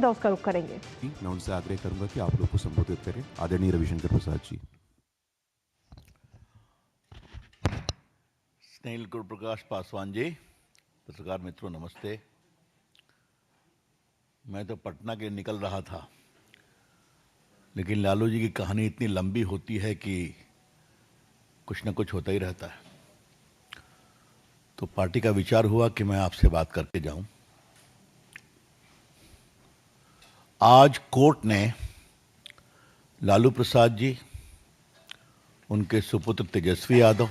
सीधा उसका रुख करेंगे। मैं उनसे आग्रह करूंगा कि आप लोग को संबोधित करें। आदरणीय रविशंकर प्रसाद जी। स्नेहिल गुरुप्रकाश पासवान जी, पत्रकार मित्रों नमस्ते। मैं तो पटना के निकल रहा था, लेकिन लालू जी की कहानी इतनी लंबी होती है कि कुछ न कुछ होता ही रहता है। तो पार्टी का विचार हुआ कि मैं आपसे बात करके जाऊं। आज कोर्ट ने लालू प्रसाद जी, उनके सुपुत्र तेजस्वी यादव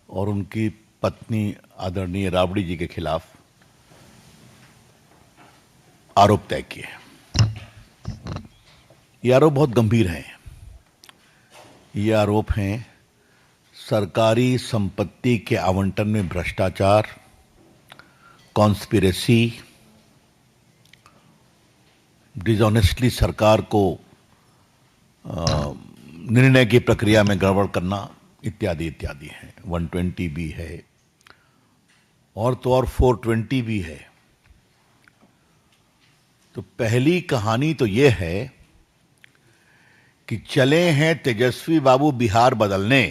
और उनकी पत्नी आदरणीय राबड़ी जी के खिलाफ आरोप तय किए। ये आरोप बहुत गंभीर हैं। ये आरोप हैं सरकारी संपत्ति के आवंटन में भ्रष्टाचार, कॉन्स्पिरेसी, डिसऑनेस्टली सरकार को निर्णय की प्रक्रिया में गड़बड़ करना इत्यादि इत्यादि है। 120 भी है और तो और 420 भी है। तो पहली कहानी तो यह है कि चले हैं तेजस्वी बाबू बिहार बदलने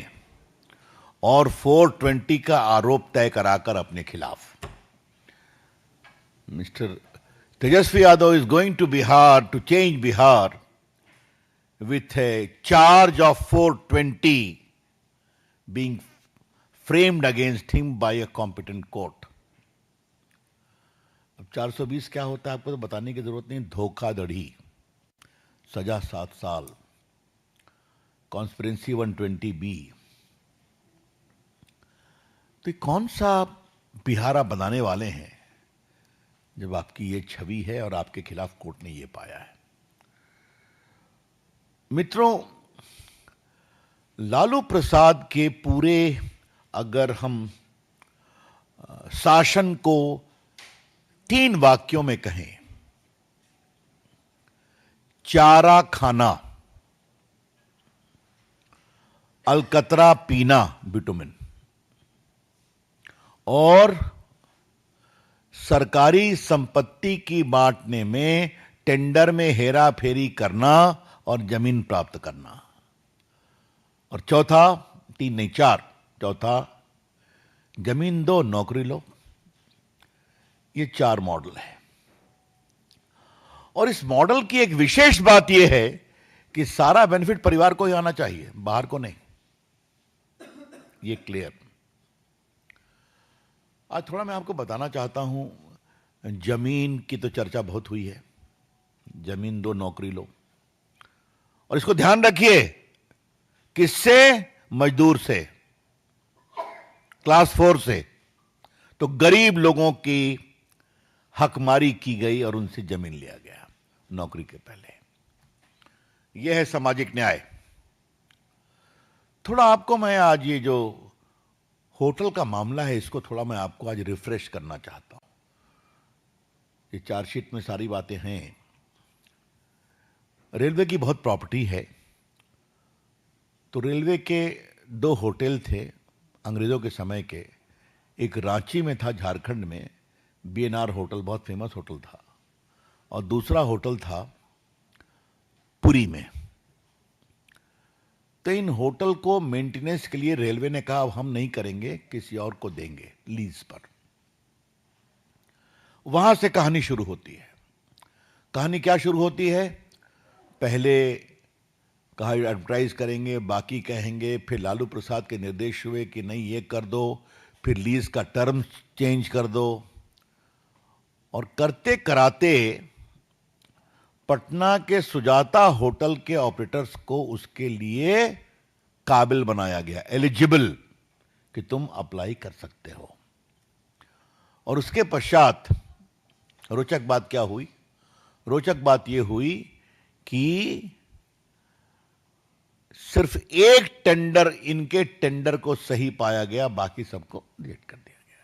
और 420 का आरोप तय कराकर अपने खिलाफ। Mister Tejashwi Yadav is going to Bihar to change Bihar with a charge of 420 being framed against him by a competent court. अब 420 क्या होता है आपको तो बताने की जरूरत नहीं। धोखाधड़ी, सजा 7 साल, कॉन्स्पिरेंसी 120B। तो कौन सा बिहारा बनाने वाले हैं जब आपकी ये छवि है और आपके खिलाफ कोर्ट ने ये पाया है। मित्रों, लालू प्रसाद के पूरे अगर हम शासन को 3 वाक्यों में कहें, चारा खाना, अलकतरा पीना बिटुमिन और सरकारी संपत्ति की बांटने में टेंडर में हेरा फेरी करना और जमीन प्राप्त करना, और चौथा 3 नहीं 4, चौथा जमीन दो नौकरी लो। ये 4 मॉडल है। और इस मॉडल की एक विशेष बात यह है कि सारा बेनिफिट परिवार को ही आना चाहिए, बाहर को नहीं। ये क्लियर। आज थोड़ा मैं आपको बताना चाहता हूं, जमीन की तो चर्चा बहुत हुई है। जमीन दो नौकरी लो, और इसको ध्यान रखिए, किससे? मजदूर से, क्लास 4 से। तो गरीब लोगों की हकमारी की गई और उनसे जमीन लिया गया नौकरी के पहले। यह है सामाजिक न्याय। थोड़ा आपको मैं आज ये जो होटल का मामला है, इसको थोड़ा मैं आपको आज रिफ्रेश करना चाहता हूं। ये चार्जशीट में सारी बातें हैं। रेलवे की बहुत प्रॉपर्टी है। तो रेलवे के 2 होटल थे अंग्रेजों के समय के। एक रांची में था, झारखंड में, बीएनआर होटल, बहुत फेमस होटल था, और दूसरा होटल था पुरी में। तो इन होटल को मेंटेनेंस के लिए रेलवे ने कहा अब हम नहीं करेंगे, किसी और को देंगे लीज पर। वहां से कहानी शुरू होती है। कहानी क्या शुरू होती है? पहले कहा एडवर्टाइज करेंगे, बाकी कहेंगे, फिर लालू प्रसाद के निर्देश हुए कि नहीं ये कर दो, फिर लीज का टर्म चेंज कर दो, और करते कराते पटना के सुजाता होटल के ऑपरेटर्स को उसके लिए काबिल बनाया गया, एलिजिबल, कि तुम अप्लाई कर सकते हो। और उसके पश्चात रोचक बात क्या हुई? रोचक बात यह हुई कि सिर्फ एक टेंडर, इनके टेंडर को सही पाया गया, बाकी सबको रिजेक्ट कर दिया गया।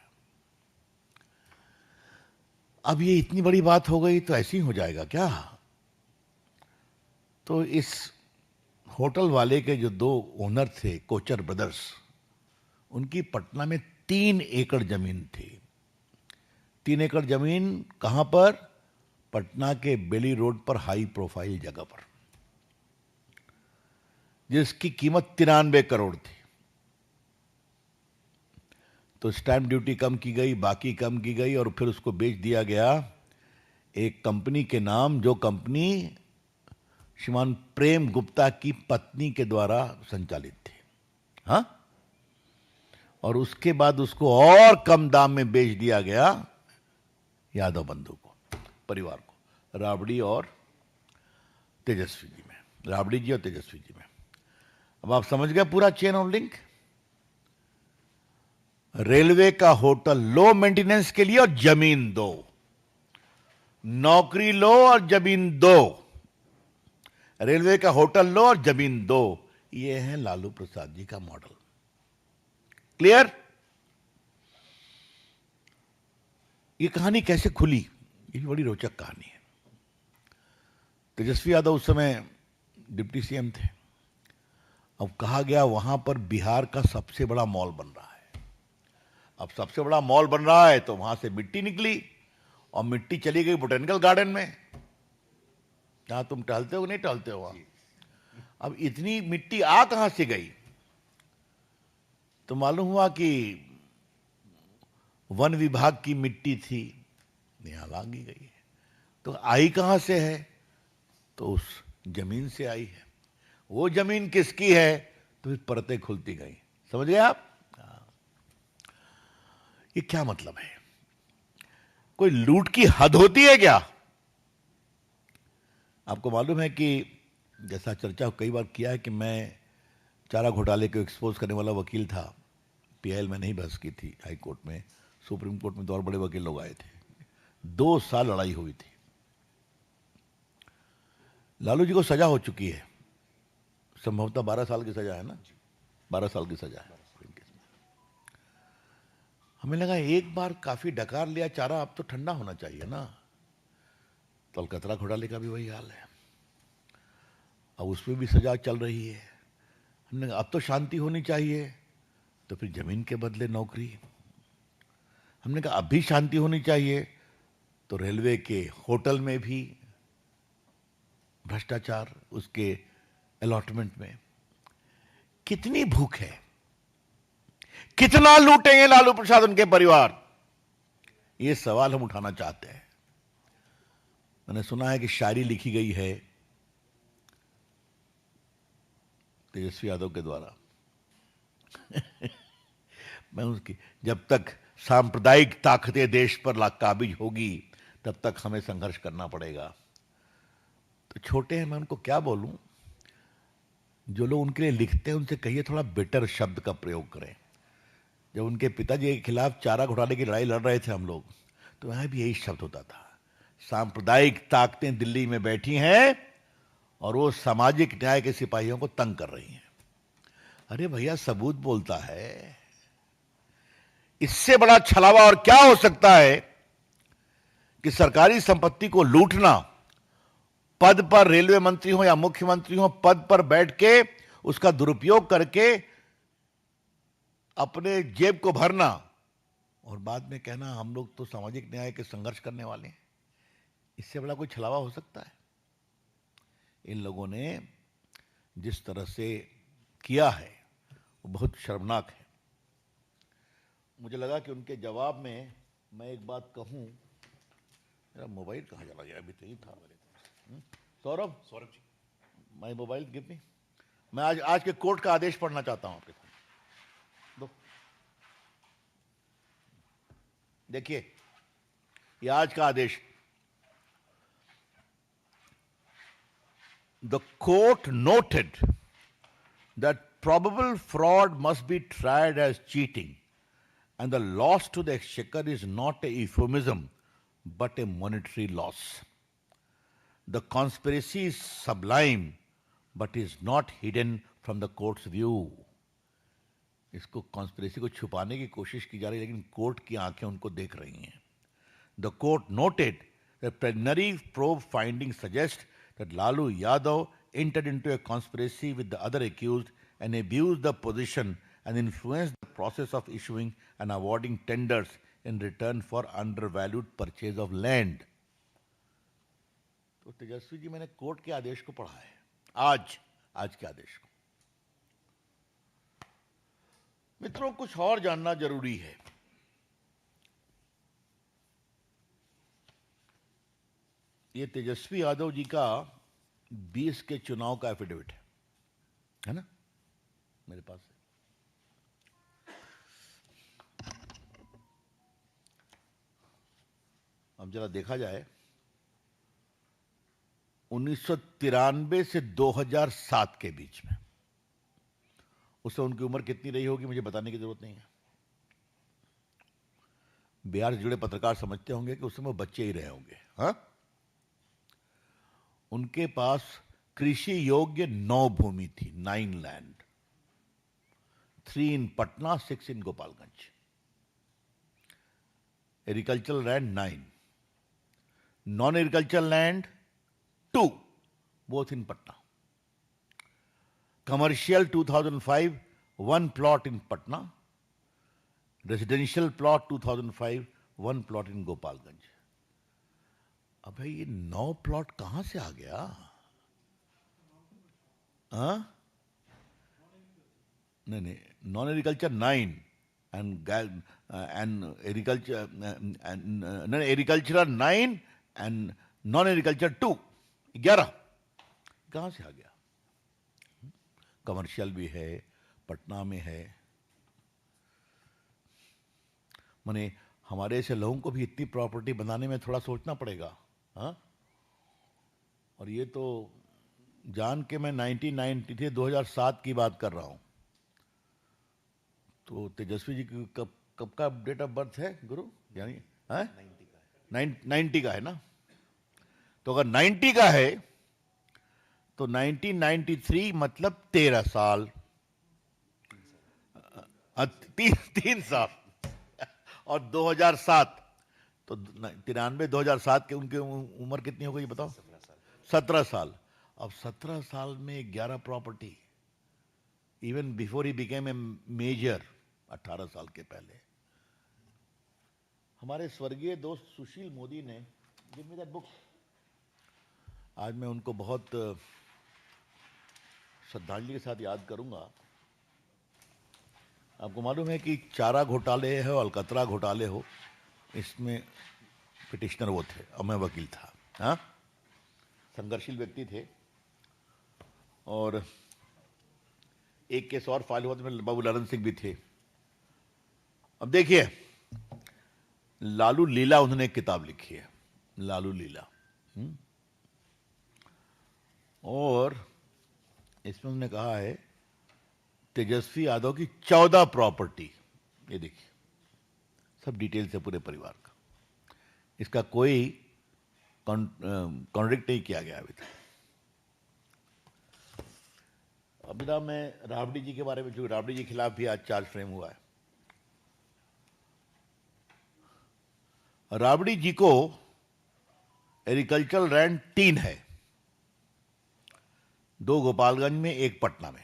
अब ये इतनी बड़ी बात हो गई तो ऐसे ही हो जाएगा क्या? तो इस होटल वाले के जो 2 ओनर थे, कोचर ब्रदर्स, उनकी पटना में 3 एकड़ जमीन थी। 3 एकड़ जमीन कहां पर? पटना के बेली रोड पर हाई प्रोफाइल जगह पर, जिसकी कीमत 93 करोड़ थी। तो स्टैंप ड्यूटी कम की गई, बाकी कम की गई, और फिर उसको बेच दिया गया एक कंपनी के नाम, जो कंपनी श्रीमान प्रेम गुप्ता की पत्नी के द्वारा संचालित थी। हाँ, और उसके बाद उसको और कम दाम में बेच दिया गया यादव बंधु को, परिवार को, राबड़ी और तेजस्वी जी में, राबड़ी जी और तेजस्वी जी में। अब आप समझ गए पूरा चेन ऑफ लिंक। रेलवे का होटल लो मेंटेनेंस के लिए और जमीन दो, नौकरी लो और जमीन दो, रेलवे का होटल लो और जमीन दो, ये है लालू प्रसाद जी का मॉडल। क्लियर? ये कहानी कैसे खुली, ये भी बड़ी रोचक कहानी है। तेजस्वी यादव उस समय डिप्टी सीएम थे। अब कहा गया वहां पर बिहार का सबसे बड़ा मॉल बन रहा है। अब सबसे बड़ा मॉल बन रहा है तो वहां से मिट्टी निकली, और मिट्टी चली गई बोटेनिकल गार्डन में, जहां तुम टहलते हो नहीं टहलते हो वहां। अब इतनी मिट्टी आ कहां से गई? तो मालूम हुआ कि वन विभाग की मिट्टी थी, यहां लागी गई है। तो आई कहां से है? तो उस जमीन से आई है। वो जमीन किसकी है? तो फिर परतें खुलती गई। समझ गए आप? ये क्या मतलब है? कोई लूट की हद होती है क्या? आपको मालूम है कि जैसा चर्चा कई बार किया है कि मैं चारा घोटाले को एक्सपोज करने वाला वकील था। पीआईएल में नहीं बहस की थी, हाई कोर्ट में, सुप्रीम कोर्ट में तो और बड़े वकील लोग आए थे। 2 साल लड़ाई हुई थी। लालू जी को सजा हो चुकी है, संभवतः 12 साल की सजा है ना, 12 साल की सजा है। हमें लगा एक बार काफी डकार लिया चारा, अब तो ठंडा होना चाहिए ना। तो अलकतरा घोटाले का भी वही हाल है, अब उसमें भी सजा चल रही है। हमने कहा अब तो शांति होनी चाहिए, तो फिर जमीन के बदले नौकरी। हमने कहा अब भी शांति होनी चाहिए, तो रेलवे के होटल में भी भ्रष्टाचार, उसके अलॉटमेंट में। कितनी भूख है, कितना लूटेंगे लालू प्रसाद उनके परिवार? ये सवाल हम उठाना चाहते हैं। मैंने सुना है कि शायरी लिखी गई है तेजस्वी यादव के द्वारा। मैं उसकी, जब तक सांप्रदायिक ताकतें देश पर काबिज होगी तब तक हमें संघर्ष करना पड़ेगा। तो छोटे हैं, मैं उनको क्या बोलूं? जो लोग उनके लिए लिखते हैं उनसे कहिए थोड़ा बेटर शब्द का प्रयोग करें। जब उनके पिताजी के खिलाफ चारा घोटाले की लड़ाई लड़ रहे थे हम लोग, तो वहां भी यही शब्द होता था, सांप्रदायिक ताकतें दिल्ली में बैठी हैं और वो सामाजिक न्याय के सिपाहियों को तंग कर रही हैं। अरे भैया, सबूत बोलता है। इससे बड़ा छलावा और क्या हो सकता है कि सरकारी संपत्ति को लूटना, पद पर रेलवे मंत्री हो या मुख्यमंत्री हो, पद पर बैठ के उसका दुरुपयोग करके अपने जेब को भरना और बाद में कहना हम लोग तो सामाजिक न्याय के संघर्ष करने वाले हैं। इससे बड़ा कोई छलावा हो सकता है? इन लोगों ने जिस तरह से किया है वो बहुत शर्मनाक है। मुझे लगा कि उनके जवाब में मैं एक बात कहूं। मेरा मोबाइल कहाँ चला गया? अभी तो ही था मेरे। Saurabh ji, my mobile give me. मैं आज के कोर्ट का आदेश पढ़ना चाहता हूं आपके साथ। दो, देखिए, ये आज का आदेश। The court noted that probable fraud must be tried as cheating, and the loss to the exchequer is not a euphemism but a monetary loss. The conspiracy is sublime but is not hidden from the court's view. इसको conspiracy को छुपाने की कोशिश की जा रही है, लेकिन कोर्ट की आंखें उनको देख रही हैं। The court noted that preliminary probe findings suggest that Lalu Yadav entered into a conspiracy with the other accused and abused the position and influenced the process of issuing and awarding tenders in return for undervalued purchase of land. तो तेजस्वी जी, मैंने court के आदेश को पढ़ा है, आज के आदेश को। मित्रों, कुछ और जानना जरूरी है। ये तेजस्वी यादव जी का 20 के चुनाव का एफिडेविट है ना, मेरे पास है। अब जरा देखा जाए, 1993 से 2007 के बीच में, उससे उनकी उम्र कितनी रही होगी मुझे बताने की जरूरत नहीं है। बिहार से जुड़े पत्रकार समझते होंगे कि उस समय बच्चे ही रहे होंगे। हाँ, उनके पास कृषि योग्य 9 भूमि थी, 9 land, 3 in Patna, 6 in Gopalganj. Agricultural land 9, non agricultural land 2, both in Patna. Commercial 2005, 1 plot in Patna. Residential plot 2005, 1 plot in Gopalganj. अब भाई ये 9 प्लॉट कहां से आ गया? हाँ, नहीं, non agriculture 9 and agriculture 9 and non agriculture 2, 11 कहां से आ गया? कमर्शियल भी है, पटना में है। माने हमारे ऐसे लोगों को भी इतनी प्रॉपर्टी बनाने में थोड़ा सोचना पड़ेगा। हाँ, और ये तो जान के मैं 1993 2007 की बात कर रहा हूं। तो तेजस्वी जी की कब का डेट ऑफ बर्थ है गुरु? यानी 90 का है ना। तो अगर 90 का है तो 1993 मतलब 13 साल, 3 साल, और 2007 तो 93 2007 के उनकी उम्र कितनी हो गई बताओ? 17 साल। अब 17 साल में 11 property, even before he became a major, 18 साल के पहले। हमारे स्वर्गीय दोस्त सुशील मोदी ने, गिव मी दैट बुक, आज मैं उनको बहुत श्रद्धांजलि के साथ याद करूंगा। आपको मालूम है कि चारा घोटाले हो, अलकतरा घोटाले हो, इसमें पिटिशनर वो थे और मैं वकील था। हाँ, संघर्षशील व्यक्ति थे। और एक केस और फाइल हुआ तो बाबू लालन सिंह भी थे। अब देखिए, लालू लीला उन्होंने एक किताब लिखी है, लालू लीला। और इसमें उन्होंने कहा है तेजस्वी यादव की 14 प्रॉपर्टी, ये देखिए सब डिटेल्स है पूरे परिवार का। इसका कोई कॉन्ट्रडिक्ट नहीं किया गया अभी तक। अभी ना मैं राबड़ी जी के बारे में, जो राबड़ी जी के खिलाफ भी आज चार्ज फ्रेम हुआ है। राबड़ी जी को एग्रीकल्चरल लैंड 3 है, 2 गोपालगंज में, 1 पटना में।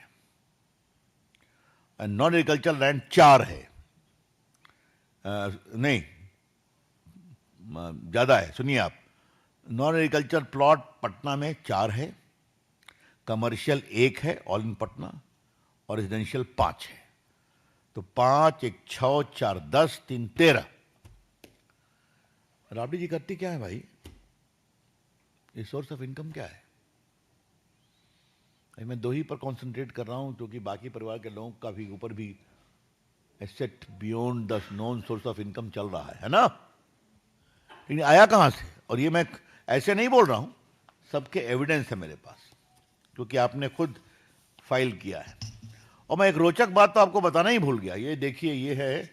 नॉन एग्रीकल्चरल लैंड 4 है, नहीं ज्यादा है, सुनिए आप। नॉन एग्रीकल्चर प्लॉट पटना में 4 है, कमर्शियल 1 है ऑल इन पटना, और रेजिडेंशियल 5 है। तो 5, 1, 6, 4, 10, 3, 13। राबड़ी जी करती क्या है भाई? ये सोर्स ऑफ इनकम क्या है? मैं 2 ही पर कॉन्सेंट्रेट कर रहा हूं, क्योंकि बाकी परिवार के लोगों का भी ऊपर भी asset beyond the non source of income चल रहा है ना। लेकिन आया कहां से? और ये मैं ऐसे नहीं बोल रहा हूं, सबके एविडेंस है मेरे पास, क्योंकि आपने खुद फाइल किया है। और मैं एक रोचक बात तो आपको बताना ही भूल गया। ये देखिए, ये है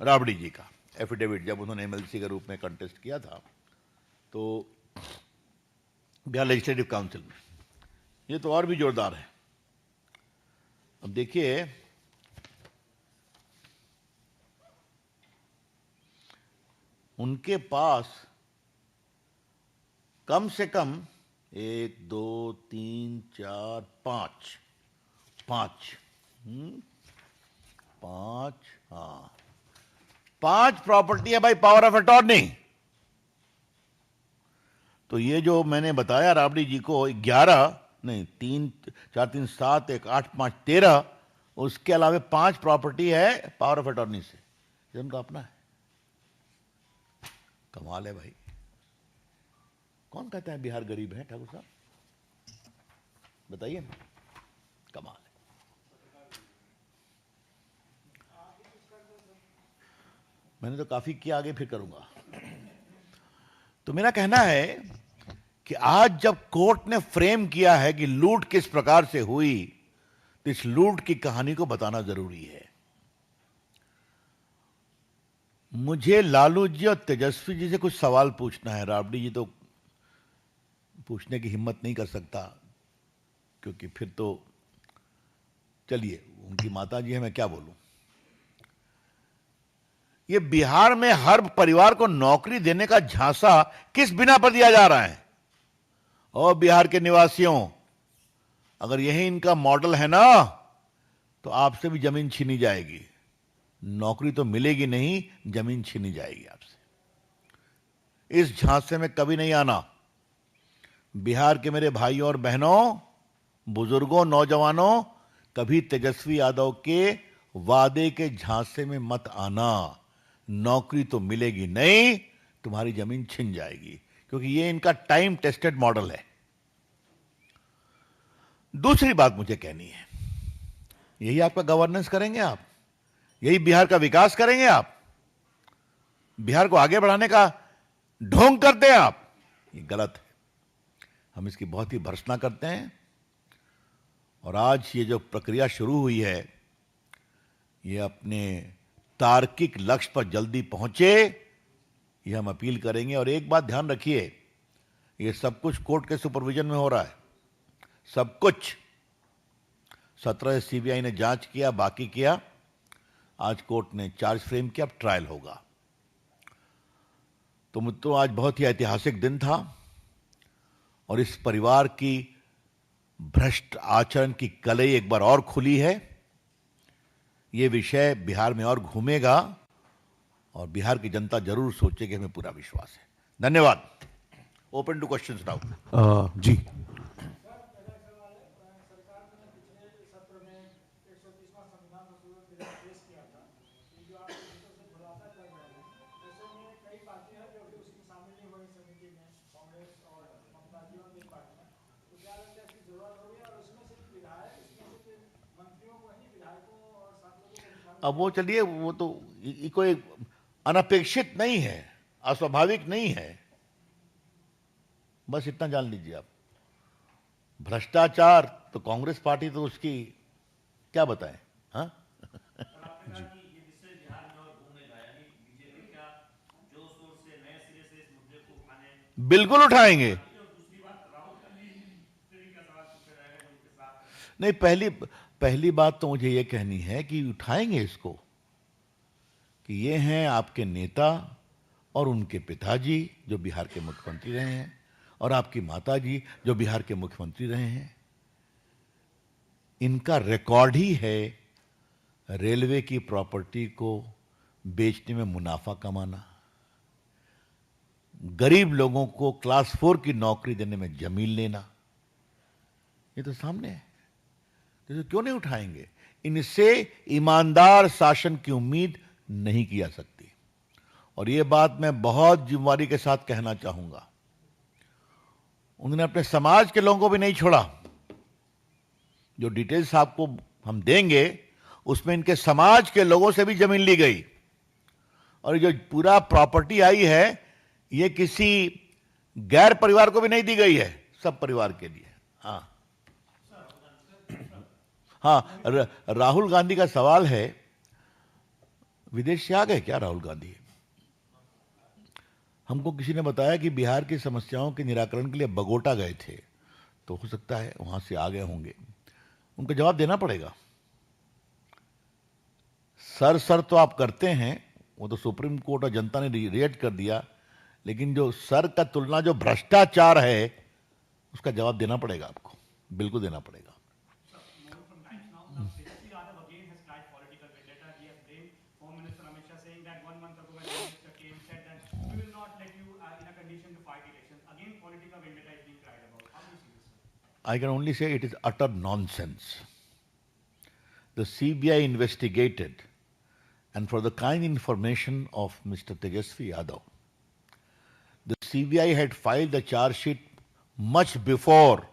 राबड़ी जी का एफिडेविट, जब उन्होंने एमएलसी के रूप में कंटेस्ट किया था तो बिहार लेजिस्लेटिव काउंसिल में। ये तो और भी जोरदार है। अब देखिए, उनके पास कम से कम 1, 2, 3, 4, 5, 5, 5, हाँ 5 प्रॉपर्टी है भाई, पावर ऑफ अटॉर्नी। तो ये जो मैंने बताया राबड़ी जी को 11 नहीं 3 4 3 7 1 8 5 13, उसके अलावा 5 प्रॉपर्टी है पावर ऑफ अटॉर्नी से, ये उनका अपना है। कमाल है भाई। कौन कहता है बिहार गरीब है ठाकुर साहब, बताइए ना, कमाल है। मैंने तो काफी किया, आगे फिर करूंगा। तो मेरा कहना है कि आज जब कोर्ट ने फ्रेम किया है कि लूट किस प्रकार से हुई, तो इस लूट की कहानी को बताना जरूरी है। मुझे लालू जी और तेजस्वी जी से कुछ सवाल पूछना है। राबड़ी जी तो पूछने की हिम्मत नहीं कर सकता, क्योंकि फिर तो चलिए, उनकी माता जी है, मैं क्या बोलूं। ये बिहार में हर परिवार को नौकरी देने का झांसा किस बिना पर दिया जा रहा है? और बिहार के निवासियों, अगर यही इनका मॉडल है ना, तो आपसे भी जमीन छीनी जाएगी। नौकरी तो मिलेगी नहीं, जमीन छीनी जाएगी आपसे। इस झांसे में कभी नहीं आना। बिहार के मेरे भाइयों और बहनों, बुजुर्गों, नौजवानों, कभी तेजस्वी यादव के वादे के झांसे में मत आना। नौकरी तो मिलेगी नहीं, तुम्हारी जमीन छिन जाएगी, क्योंकि ये इनका टाइम टेस्टेड मॉडल है। दूसरी बात मुझे कहनी है, यही आपका गवर्नेंस करेंगे आप? यही बिहार का विकास करेंगे आप? बिहार को आगे बढ़ाने का ढोंग करते हैं आप? ये गलत है। हम इसकी बहुत ही भर्त्सना करते हैं। और आज ये जो प्रक्रिया शुरू हुई है, ये अपने तार्किक लक्ष्य पर जल्दी पहुंचे, ये हम अपील करेंगे। और एक बात ध्यान रखिए, ये सब कुछ कोर्ट के सुपरविजन में हो रहा है, सब कुछ। 17 सीबीआई ने जांच किया, बाकी किया, आज कोर्ट ने चार्ज फ्रेम किया, अब ट्रायल होगा। तो मुझे आज बहुत ही ऐतिहासिक दिन था, और इस परिवार की भ्रष्ट आचरण की कलई एक बार और खुली है। यह विषय बिहार में और घूमेगा, और बिहार की जनता जरूर सोचेगी, हमें पूरा विश्वास है। धन्यवाद। Open to questions now. जी। अब वो चलिए, वो तो कोई अनपेक्षित नहीं है, अस्वाभाविक नहीं है। बस इतना जान लीजिए आप। भ्रष्टाचार तो कांग्रेस पार्टी तो उसकी क्या बताएं, हाँ? बिल्कुल उठाएंगे। नहीं, पहली बात तो मुझे यह कहनी है कि उठाएंगे इसको, कि ये हैं आपके नेता और उनके पिताजी जो बिहार के मुख्यमंत्री रहे हैं, और आपकी माताजी जो बिहार के मुख्यमंत्री रहे हैं। इनका रिकॉर्ड ही है रेलवे की प्रॉपर्टी को बेचने में मुनाफा कमाना, गरीब लोगों को क्लास 4 की नौकरी देने में जमीन लेना। ये तो सामने है, तो क्यों नहीं उठाएंगे? इनसे ईमानदार शासन की उम्मीद नहीं की जा सकती। और यह बात मैं बहुत जिम्मेदारी के साथ कहना चाहूंगा, उन्होंने अपने समाज के लोगों को भी नहीं छोड़ा। जो डिटेल्स आपको हम देंगे, उसमें इनके समाज के लोगों से भी जमीन ली गई। और जो पूरा प्रॉपर्टी आई है, ये किसी गैर परिवार को भी नहीं दी गई है, सब परिवार के लिए। हाँ हाँ, राहुल गांधी का सवाल है, विदेश से आ गए क्या राहुल गांधी? हमको किसी ने बताया कि बिहार की समस्याओं के निराकरण के लिए बगोटा गए थे, तो हो सकता है वहां से आ गए होंगे। उनको जवाब देना पड़ेगा। सर तो आप करते हैं, वो तो सुप्रीम कोर्ट और जनता ने रिएक्ट कर दिया, लेकिन जो सर का तुलना जो भ्रष्टाचार है, उसका जवाब देना पड़ेगा आपको, बिल्कुल देना पड़ेगा। of vendetta is being cried about. How do you see this, sir? I can only say it is utter nonsense. The CBI investigated, and for the kind information of Mr. Tejasvi Yadav, the CBI had filed the charge sheet much before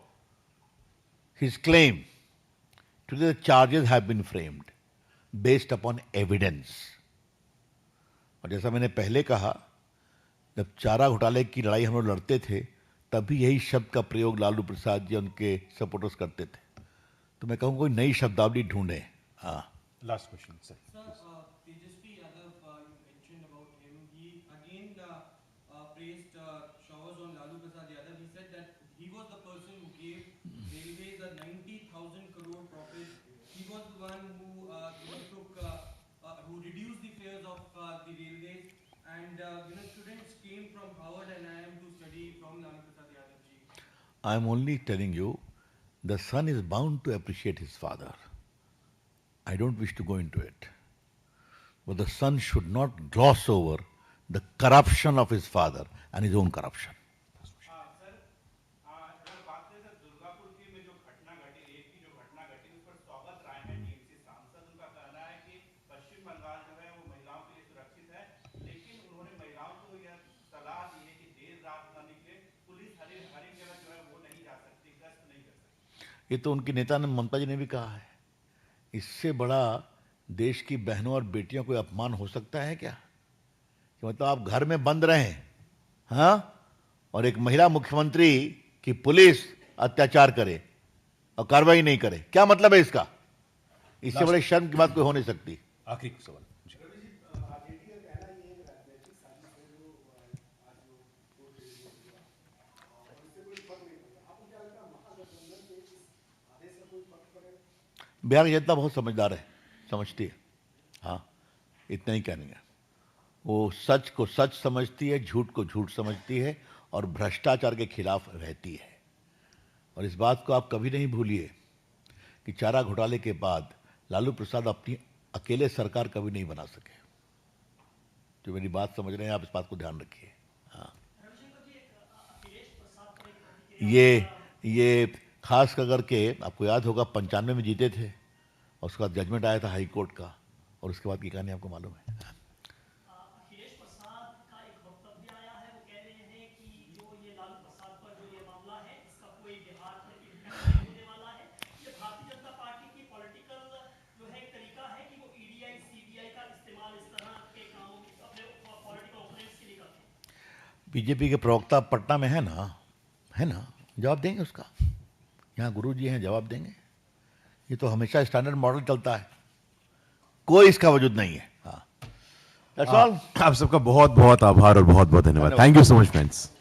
his claim. Today the charges have been framed based upon evidence. और जैसा मैंने पहले कहा, जब चारा घोटाले की लड़ाई हम लोग लड़ते थे, तभी यही शब्द का प्रयोग लालू प्रसाद जी उनके सपोर्टर्स करते थे. तो मैं कहूँ कोई नई शब्दावली ढूंढे. हाँ. Last question, sir. Sir, Tejasvi Yadav, you mentioned about him. He again praised showers on Lalu Prasad Yadav. He said that he was the person who gave railways a 90,000 crore profit. He was the one who who reduced the fares of the railways. And students came from Howard and IIM to study from Lalu Prasad Yadav ji. I am only telling you, the son is bound to appreciate his father. I don't wish to go into it. But the son should not gloss over the corruption of his father and his own corruption. Sir अगर बात करें sir Durgapur की में जो घटना घटी rape की जो घटना घटी उस पर स्वागत राय है टीएमसी सांसद उनका कहना है कि पश्चिम बंगाल जो है वो महिलाओं के लिए सुरक्षित है लेकिन उन्होंने महिलाओं को यह सलाह दी है कि देर रात न निकले पुलिस हर एक जगह जो है वो नहीं जा सकती गश्त नहीं कर सकती. ये तो उनकी नेता ने ममता जी ने भी कहा है. इससे बड़ा देश की बहनों और बेटियों को अपमान हो सकता है क्या? कि मतलब आप घर में बंद रहें, हाँ, और एक महिला मुख्यमंत्री की पुलिस अत्याचार करे और कार्रवाई नहीं करे. क्या मतलब है इसका? इससे बड़े शर्म की बात कोई हो नहीं सकती. आखिरी सवाल जी. बिहार की जनता बहुत समझदार है, समझती है. हाँ, इतना ही कहने का. वो सच को सच समझती है, झूठ को झूठ समझती है और भ्रष्टाचार के खिलाफ रहती है. और इस बात को आप कभी नहीं भूलिए कि चारा घोटाले के बाद लालू प्रसाद अपनी अकेले सरकार कभी नहीं बना सके. जो मेरी बात समझ रहे हैं आप, इस बात को ध्यान रखिए. हाँ, ये खास करके आपको याद होगा 95 में जीते थे और उसके बाद जजमेंट आया था हाई कोर्ट का और उसके बाद की कहानी आपको मालूम है. अखिलेश प्रसाद का एक वक्तव्य आया है, वो कह रहे हैं कि जो ये लालू प्रसाद पर जो ये मामला है इसका कोई बिहार पर इम्पैक्ट नहीं होने वाला है. ये भारतीय जनता पार्टी की पॉलिटिकल जो है एक तरीका है कि वो ईडीआई सीबीआई का इस्तेमाल इस तरह के कामों की अपने पॉलिटिकल ओपोनेंट्स के लिए करते हैं. बीजेपी के प्रवक्ता पटना में है ना, जवाब देंगे उसका. यहाँ गुरु जी हैं, जवाब देंगे. ये तो हमेशा स्टैंडर्ड मॉडल चलता है, कोई इसका वजूद नहीं है. हाँ, दैट्स ऑल. आप सबका बहुत बहुत आभार और बहुत बहुत धन्यवाद. Thank you so much friends.